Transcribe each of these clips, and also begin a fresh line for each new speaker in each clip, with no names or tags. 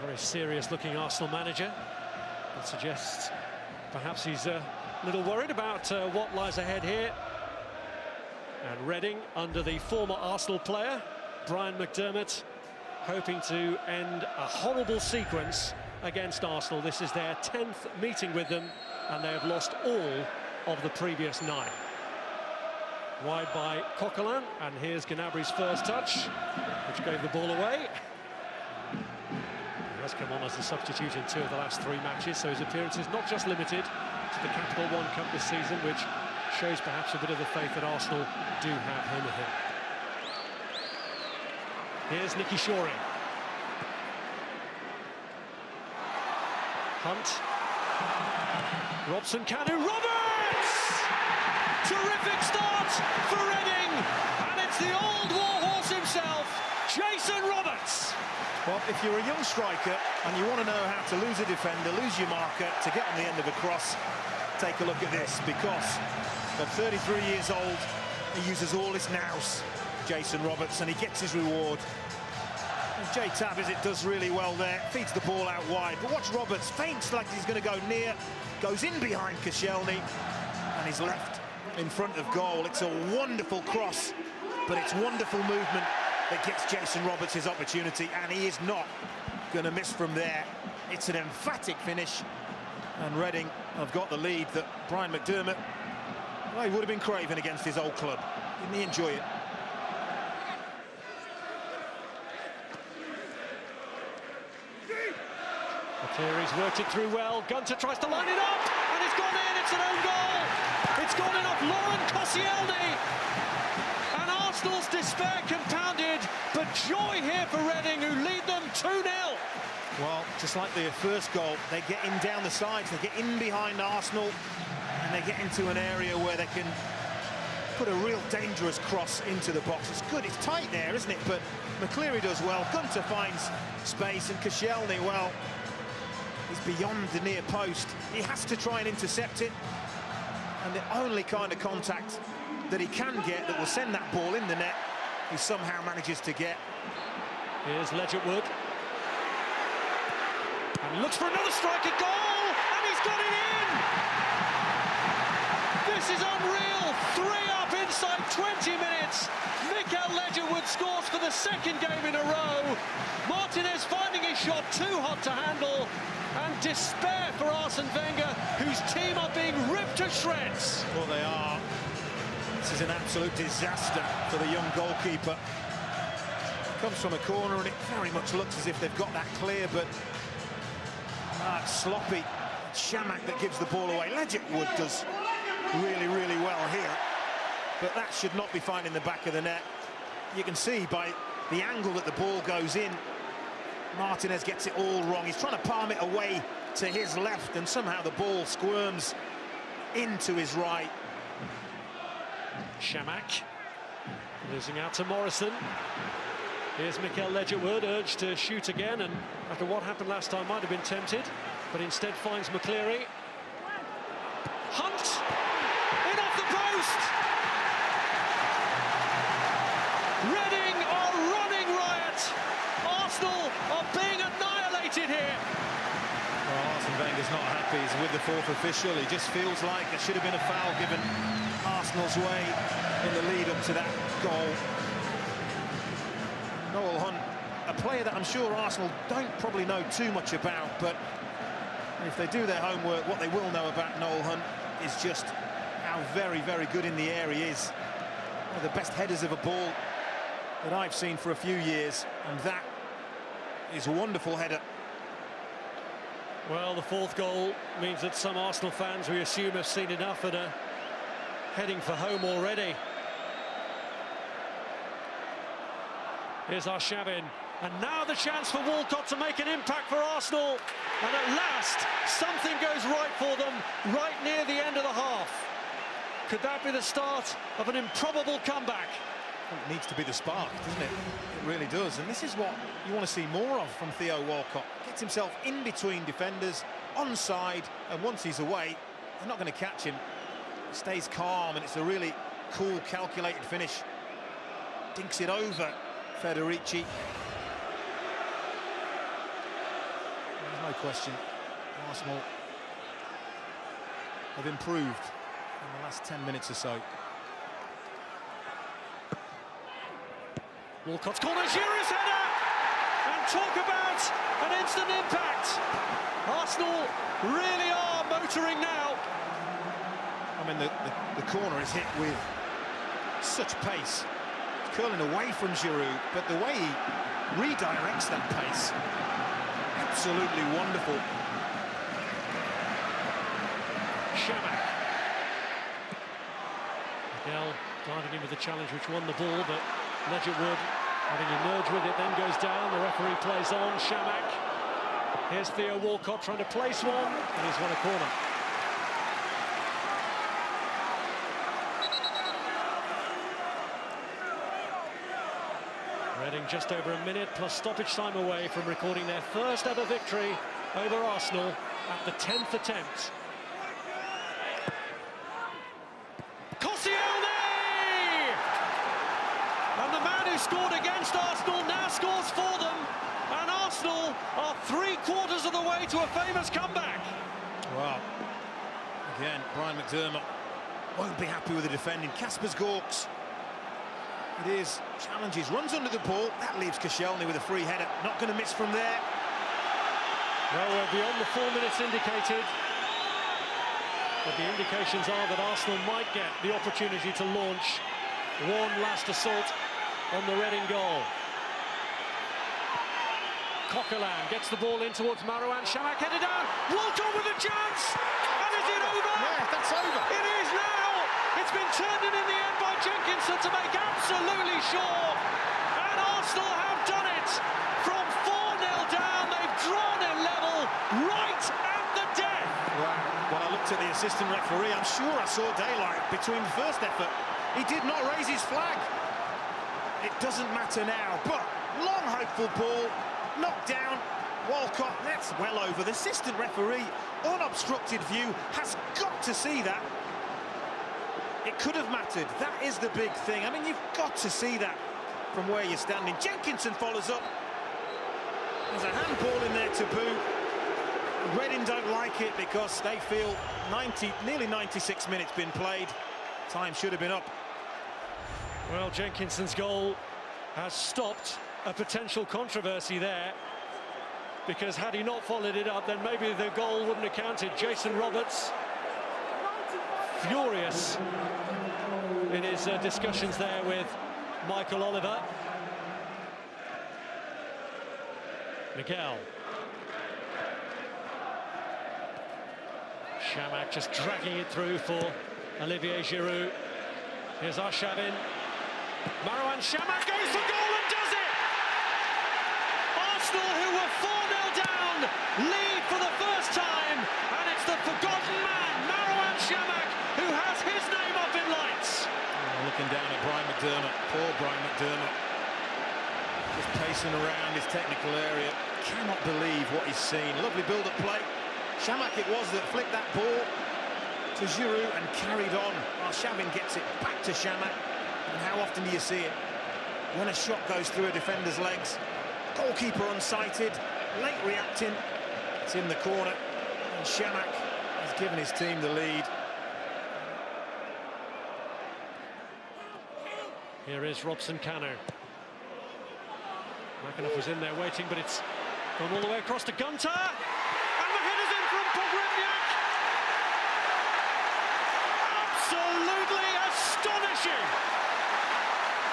Very serious-looking Arsenal manager. That suggests perhaps he's a little worried about what lies ahead here. And Reading, under the former Arsenal player, Brian McDermott, hoping to end a horrible sequence against Arsenal. This is their 10th meeting with them, and they have lost all of the previous 9. Wide by Coquelin, and here's Gnabry's first touch, which gave the ball away. He has come on as a substitute in 2 of the last 3 matches, so his appearance is not just limited to the Capital One Cup this season, which shows perhaps a bit of the faith that Arsenal do have him in him. Here's Nicky Shorey. Hunt. Robson Kanu. Roberts! Terrific start for Reading, and it's the old warhorse himself, Jason Roberts.
Well, if you're a young striker and you want to know how to lose a defender, lose your marker, to get on the end of a cross, take a look at this, because at 33 years old, he uses all his nous, Jason Roberts, and he gets his reward. And Jay Tabbizit does really well there, feeds the ball out wide, but watch Roberts, feints like he's going to go near, goes in behind Koscielny, and he's left in front of goal. It's a wonderful cross, but it's wonderful movement that gets Jason Roberts his opportunity, and he is not going to miss from there. It's an emphatic finish, and Reading have got the lead that Brian McDermott, well, he would have been craving against his old club. Didn't he enjoy it?
Thierry's worked it through well. Gunter tries to line it up, and it's gone in. It's an own goal. It's gone in off Laurent Koscielny, and Arsenal's despair compounded, but joy here for Reading, who lead them 2-0.
Well, just like their first goal, they get in down the sides, they get in behind Arsenal, and they get into an area where they can put a real dangerous cross into the box. It's good, it's tight there, isn't it? But McCleary does well. Gunter finds space, and Koscielny, well, he's beyond the near post. He has to try and intercept it, and the only kind of contact that he can get that will send that ball in the net, he somehow manages to get.
Here's Ledgerwood. And he looks for another strike at goal, and he's got it in! This is unreal! 3 up inside 20 minutes. Mikael Ledgerwood scores for the 2nd game in a row. Martinez finding his shot too hot to handle, and despair for Arsene Wenger, whose team are being ripped to shreds.
Well, they are. This is an absolute disaster for the young goalkeeper. Comes from a corner, and it very much looks as if they've got that clear, but it's sloppy. Chamakh that gives the ball away. Ledgerwood does really, really well here, but that should not be finding the back of the net. You can see by the angle that the ball goes in, Martinez gets it all wrong. He's trying to palm it away to his left, and somehow the ball squirms into his right.
Chamakh losing out to Morrison. Here's Mikael Ledgerwood, urged to shoot again, and after what happened last time might have been tempted, but instead finds McCleary. Hunt! In off the post! Reading are running riot! Arsenal are being annihilated here!
Well, Arsene Wenger's not happy. He's with the 4th official. He just feels like there should have been a foul given Arsenal's way in the lead up to that goal. Noel Hunt, a player that I'm sure Arsenal don't probably know too much about, but if they do their homework, what they will know about Noel Hunt is just how very, very good in the air he is. One of the best headers of a ball that I've seen for a few years, and that is a wonderful header.
Well, the 4th goal means that some Arsenal fans, we assume, have seen enough and are heading for home already. Here's Arshavin, and now the chance for Walcott to make an impact for Arsenal, and at last something goes right for them right near the end of the half. Could that be the start of an improbable comeback?
It needs to be the spark, doesn't it? It really does, and this is what you want to see more of from Theo Walcott. Gets himself in between defenders, onside, and once he's away, they're not going to catch him. He stays calm, and it's a really cool, calculated finish. Dinks it over Federici. question. Arsenal have improved in the last 10 minutes or so.
Walcott's corner, Giroud's header! And talk about an instant impact! Arsenal really are motoring now.
I mean, the corner is hit with such pace. It's curling away from Giroud, but the way he redirects that pace, absolutely wonderful.
Chamakh. Miguel guiding him with the challenge, which won the ball, but Ledgerwood having emerged with it, then goes down. The referee plays on. Chamakh. Here's Theo Walcott trying to place one, and he's won a corner. Reading just over a minute plus stoppage time away from recording their first ever victory over Arsenal at the 10th attempt. Koscielny! And the man who scored against Arsenal now scores for them, and Arsenal are 3/4 of the way to a famous comeback.
Wow. Again, Brian McDermott won't be happy with the defending. Kaspers Gorks. It is, challenges, runs under the ball. That leaves Koscielny with a free header. Not going to miss from there.
Well, we're beyond the 4 minutes indicated. But the indications are that Arsenal might get the opportunity to launch one last assault on the Reading goal. Coquelin gets the ball in towards Marouane. Chamakh headed down. Walcott with a chance. And is it over?
Yeah, that's over.
It is now. It's been turned in the end by Jenkinson to make absolutely sure. And Arsenal have done it. From 4-0 down, they've drawn it level right at the death.
Wow. When I looked at the assistant referee, I'm sure I saw daylight between the first effort. He did not raise his flag. It doesn't matter now, but long hopeful ball, knocked down. Walcott, that's well over. The assistant referee, unobstructed view, has got to see that. It could have mattered. That is the big thing. I mean, you've got to see that from where you're standing. Jenkinson follows up. There's a handball in there to boot. Reading don't like it because they feel nearly 96 minutes been played. Time should have been up.
Well, Jenkinson's goal has stopped a potential controversy there, because had he not followed it up, then maybe the goal wouldn't have counted. Jason Roberts furious in his discussions there with Michael Oliver. Miguel. Chamakh just dragging it through for Olivier Giroud. Here's Arshavin. Marouane Chamakh goes for goal and does it! Arsenal, who were 4-0 down, lead for the first time, and it's the forgotten man, Marouane Chamakh, who has his name up in lights.
Oh, looking down at Brian McDermott, poor Brian McDermott. Just pacing around his technical area. Cannot believe what he's seen. Lovely build-up play. Chamakh it was that flicked that ball to Giroud and carried on. Arshavin gets it back to Chamakh. And how often do you see it? When a shot goes through a defender's legs, goalkeeper unsighted, late reacting, it's in the corner, and Chamakh has given his team the lead.
Here is Robson Kanu. McAnuff was in there waiting, but it's gone all the way across to Gunter. And the header's in from Pogrebniak. Absolutely astonishing.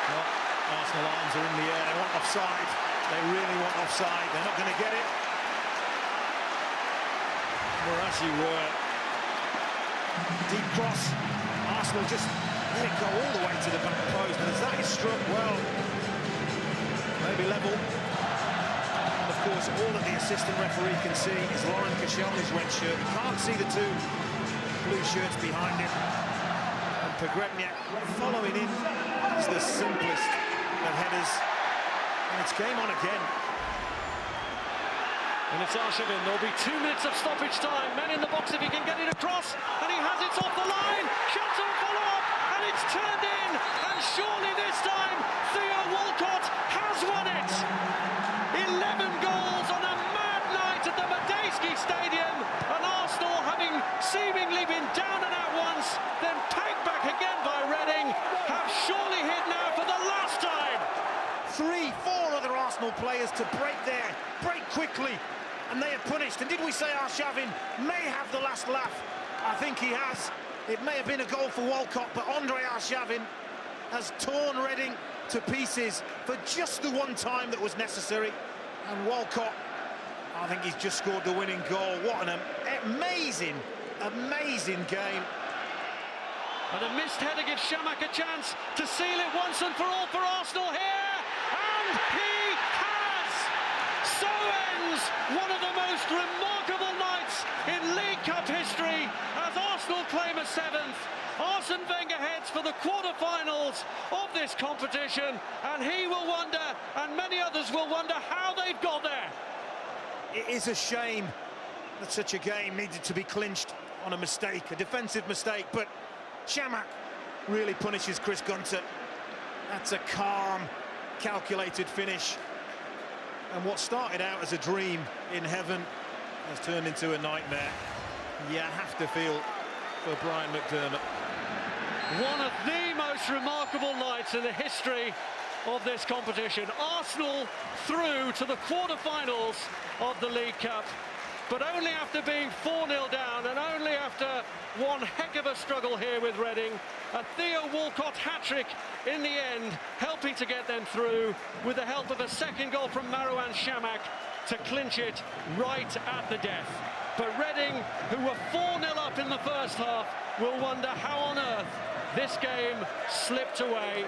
Well, Arsenal arms are in the air. They want offside. They really want offside. They're not going to get it. Morashi were. Deep cross. Arsenal just let it go all the way to the back post. And as that is struck, well, maybe level. And of course, all that the assistant referee can see is Laurent Koscielny's red shirt. He can't see the two blue shirts behind him. And Pogrebniak following in is the simplest of headers. And it's game on again.
And it's Arshavin. There'll be 2 minutes of stoppage time. Man in the box if he can get it across. And he has it off the line. Shots on follow-up. And it's turned in. And surely this time, Theo Walcott has won it. 11 goals on a mad night at the Madejski
to break there, break quickly, and they are punished. And did we say Arshavin may have the last laugh? I think he has. It may have been a goal for Walcott, but Andre Arshavin has torn Reading to pieces for just the one time that was necessary. And Walcott, I think he's just scored the winning goal. What an amazing, amazing game.
And a missed header gives Chamakh a chance to seal it once and for all for Arsenal here. And he has! So ends one of the most remarkable nights in League Cup history as Arsenal claim a 7th. Arsene Wenger heads for the quarter-finals of this competition, and he will wonder, and many others will wonder, how they've got there.
It is a shame that such a game needed to be clinched on a mistake, a defensive mistake, but Chamakh really punishes Chris Gunter. That's a calm, calculated finish. And what started out as a dream in heaven has turned into a nightmare. You have to feel for Brian McDermott.
One of the most remarkable nights in the history of this competition. Arsenal through to the quarter-finals of the League Cup, but only after being 4-0 down and only after one heck of a struggle here with Reading. A Theo Walcott hat-trick in the end, helping to get them through with the help of a second goal from Marouane Chamakh to clinch it right at the death. But Reading, who were 4-0 up in the first half, will wonder how on earth this game slipped away.